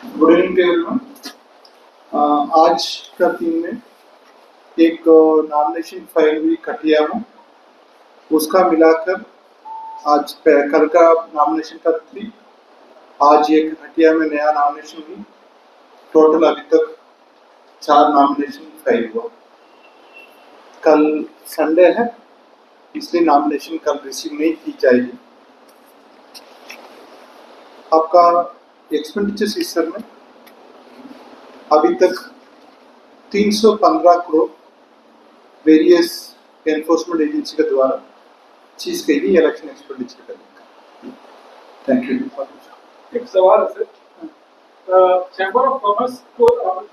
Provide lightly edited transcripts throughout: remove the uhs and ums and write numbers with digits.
Good evening everyone. आज का दिन में एक नॉमिनेशन फाइल हुई खटिया में, उसका मिलाकर आज कल का नॉमिनेशन का 3, आज एक खटिया में नया नॉमिनेशन हुई। टोटल अभी तक 4 नॉमिनेशन फाइल हुआ। कल संडे है, इसलिए नॉमिनेशन कल रिसीव नहीं की जाएगी। आपका एक्सपेंडिचर सिस्टम में अभी तक 315 करोड़ वेरियस एनफोर्समेंट एजेंसी के द्वारा चीज गई इलेक्शन एक्सपेंडिचर करने का। Thank you. एक सवाल है सर, चैम्बर ऑफ कॉमर्स को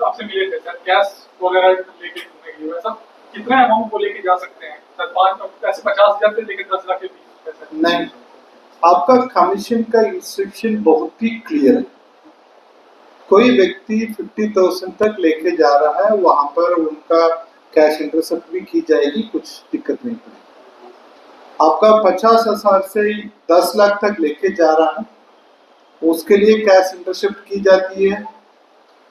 आपसे मिले थे सर कैश वगैरह लेके घूमने के लिए, वैसा कितना अमाउंट को लेके जा सकते हैं सर? 50,000 से लेकर 10 लाख के बीच पैसा? नहीं, आपका कमीशन का इंस्ट्रक्शन बहुत ही क्लियर है। कोई व्यक्ति 50,000 तक लेके जा रहा है, वहां पर उनका कैश इंटरसेप्ट भी की जाएगी, कुछ दिक्कत नहीं पड़ेगी। आपका 50,000 से 10 लाख तक लेके जा रहा है, उसके लिए कैश इंटरसेप्ट की जाती है,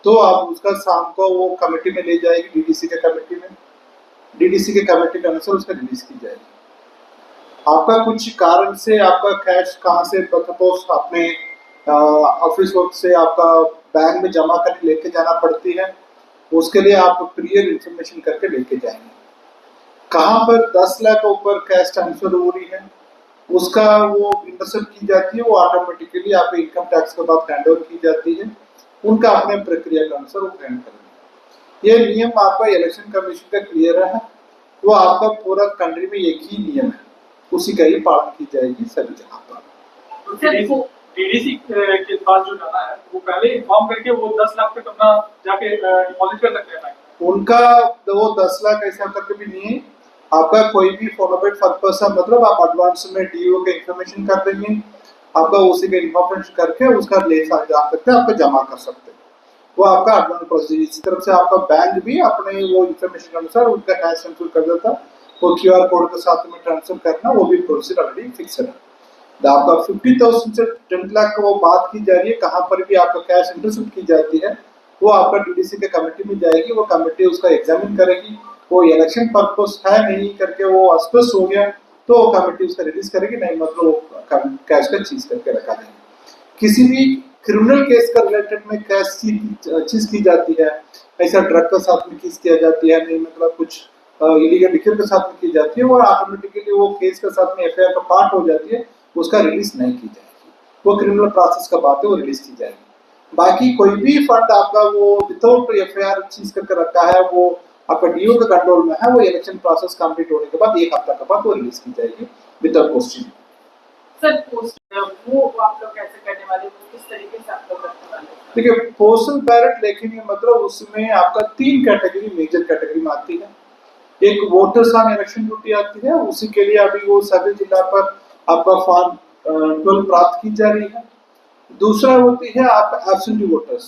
तो आप उसका शाम को वो कमेटी में ले जाएगी, डीडीसी के कमेटी में। डीडीसी के कमेटी के अनुसार उसका रिलीज की जाएगी। आपका कुछ कारण से आपका कैश कहाँ से सपोज अपने ऑफिस वर्क से आपका बैंक में जमा करके लेके जाना पड़ती है, उसके लिए आप प्रियर इंफॉर्मेशन करके लेके जाएंगे। कहाँ पर 10 लाख ऊपर कैश ट्रांसफर हो रही है, उसका वो इंटरसेप्ट की जाती है, वो ऑटोमेटिकली आपको इनकम टैक्स के बाद हैंड ओवर की जाती है। उनका अपने प्रक्रिया के अनुसार वो हैंड करेंगे। ये नियम आपका इलेक्शन कमीशन का क्लियर है, वो आपका पूरा कंट्री में एक ही नियम है, उसी का ही पालन की जाएगी सभी जगह पर। डीडीसी के पास जो जाना है वो पहले इन्फॉर्म करके वो 10 लाख तक अपना जाके डिपॉजिट कर सकते हैं। उनका वो 10 लाख ऐसा करके भी नहीं है। आपका कोई भी फॉलोबेट पर्पस है, मतलब आप एडवांस में डीओ के इंफॉर्मेशन कर देंगे, आपका उसी का इंफॉर्मेशन करके उसका ले जा सकते हैं, आपका जमा कर सकते हैं। वो आपका एडवांस प्रोसीजर। इसी तरफ से आपका बैंक भी अपने वो इंफॉर्मेशन के अनुसार उनका कैश ट्रांसफर कर देता, वो क्यूआर कोड के साथ में ट्रांसफर करना, वो भी प्रोसीजर ऑलरेडी फिक्स है। आपका 50,000 से 10 लाख का वो बात की जा रही है, कहाँ पर भी आपका कैश इंटरसेप्ट की जाती है, वो आपका डीडीसी के कमेटी में जाएगी, वो कमेटी उसका एग्जामिन करेगी, वो इलेक्शन पर्पस है नहीं करके वो अस्पष्ट हो गया तो कमेटी उसका रिलीज करेगी, नहीं मतलब कैश का चीज करके रखा देंगे। किसी भी क्रिमिनल केस का रिलेटेड में कैश चीज की जाती है, ऐसा ड्रग के साथ में चीज किया जाती है, नहीं मतलब कुछ इलीगल लिकर के साथ में की जाती है, और ऑटोमेटिकली वो केस के साथ में एफआईआर का पार्ट हो जाती है, उसका रिलीज नहीं की जाएगी। वो क्रिमिनल प्रोसेस का बात है, वो रिलीज की जाएगी। बाकी कोई भी फंड आपका वो विदाउट एफआईआर चीज करके रखा है, वो आपका डीओ के कंट्रोल में है, वो इलेक्शन प्रोसेस कंप्लीट होने के बाद 1 हफ्ता के बाद वो रिलीज की जाएगी विदाउट क्वेश्चन। सर पोस्ट वो आप लोग कैसे करने वाले हो, किस तरीके से आप लोग करने वाले हो? देखिए, पोस्टल बैलेट लेकिन मतलब उसमें आपका 3 कैटेगरी मेजर कैटेगरी में आती है। एक वोटर्स ऑन इलेक्शन ड्यूटी आती है, उसी के लिए अभी वो सभी जिला पर आपका फॉर्म 12 प्राप्त की जा रही है। दूसरा होती है आपका एब्सेंटी वोटर्स,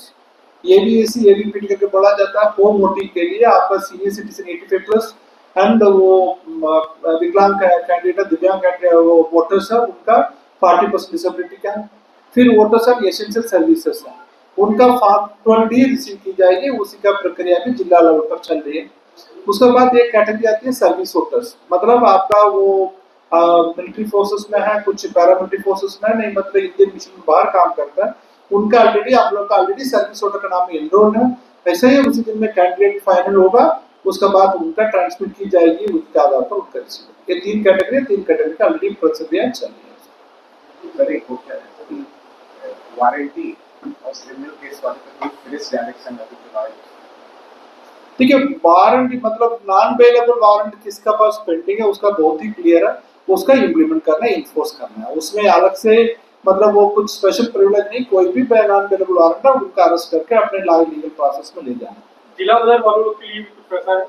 एबीएसी एबीपीटी करके बोला जाता है। होम वोटिंग के लिए आपका सीनियर सिटीजन 85 प्लस एंड वो विकलांग कैंडिडेट दिव्यांग वो वोटर्स है, उनका 40% डिसेबिलिटी का है। फिर वोटर्स ऑफ एसेंशियल सर्विसेज है, उनका फॉर्म 12D रिसीव की जाएगी, उसी का प्रक्रिया भी जिला लेवल पर चल रही है। उसके बाद एक कैटेगरी आती है सर्विस वोटर्स, मतलब आपका वो मिलिट्री फोर्सेस में है, कुछ पैरामिलिट्री फोर्सेस में नहीं, मतलब इंडियन मिशन में बाहर काम करता है, उनका ऑलरेडी आप लोग का ऑलरेडी सर्विस वोटर का नाम एनरोल्ड है। ऐसे ही उसी दिन में कैंडिडेट फाइनल होगा, उसके बाद उनका ट्रांसमिट की जाएगी, उसके आधार पर उनका रिसीव। ये 3 कैटेगरी का ऑलरेडी प्रक्रिया चल रही है। सर एक क्वेश्चन है, वारंटी और क्रिमिनल केस वाले का पुलिस डायरेक्शन अभी ठीक है, वारंट मतलब नॉन बेलेबल वारंट किसका पास पेंडिंग है उसका बहुत ही क्लियर है, उसका इम्प्लीमेंट करना है, इन्फोर्स करना है। उसमें अलग से मतलब वो कुछ स्पेशल प्रिविलेज नहीं, कोई भी नॉन बेलेबल वारंट है उनका अरेस्ट करके अपने लीगल प्रोसेस में ले जाना। जिला बदर वालों के लिए कुछ पैसा है,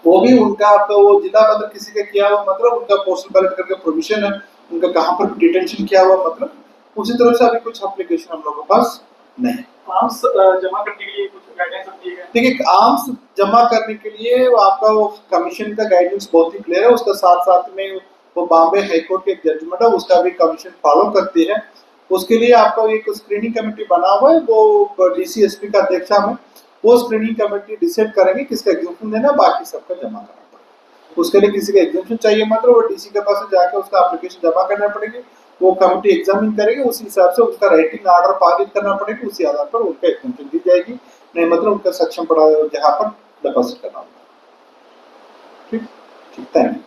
वो भी उनका आपका वो जिला बदर किसी का किया हुआ, मतलब उनका पोस्टल बैलेट करके प्रोविजन है, उनका कहाँ पर डिटेंशन किया हुआ, मतलब उसी तरह से अभी कुछ एप्लीकेशन हम लोगों के पास नहीं। आर्म्स जमा करने के लिए कुछ गाइडेंस दिए गए? देखिए, आर्म्स जमा करने के लिए आपका वो कमीशन का गाइडेंस बहुत ही क्लियर है, उसका साथ साथ में वो बॉम्बे हाईकोर्ट की एक जजमेंट है, उसका भी कमीशन फॉलो करती है। उसके लिए आपका एक स्क्रीनिंग कमेटी बना हुआ है, वो डीसीएसपी का अध्यक्षा में वो स्क्रीनिंग कमेटी डिसाइड करेंगे किसका एग्जामिशन देना, बाकी सबका जमा करना पड़ेगा। उसके लिए किसी का एग्जामिशन चाहिए मतलब वो डीसी के पास जाकर उसका एप्लीकेशन जमा करना पड़ेगी, वो कमेटी एग्जामिन करेगी, उसी हिसाब से उसका राइटिंग ऑर्डर पारित करना पड़ेगा, उसी आधार पर उनका एग्जामिशन दी जाएगी, नहीं मतलब उनका सक्षम पड़ा जहाँ पर डिपॉजिट करना होगा। ठीक ठीक, थैंक यू।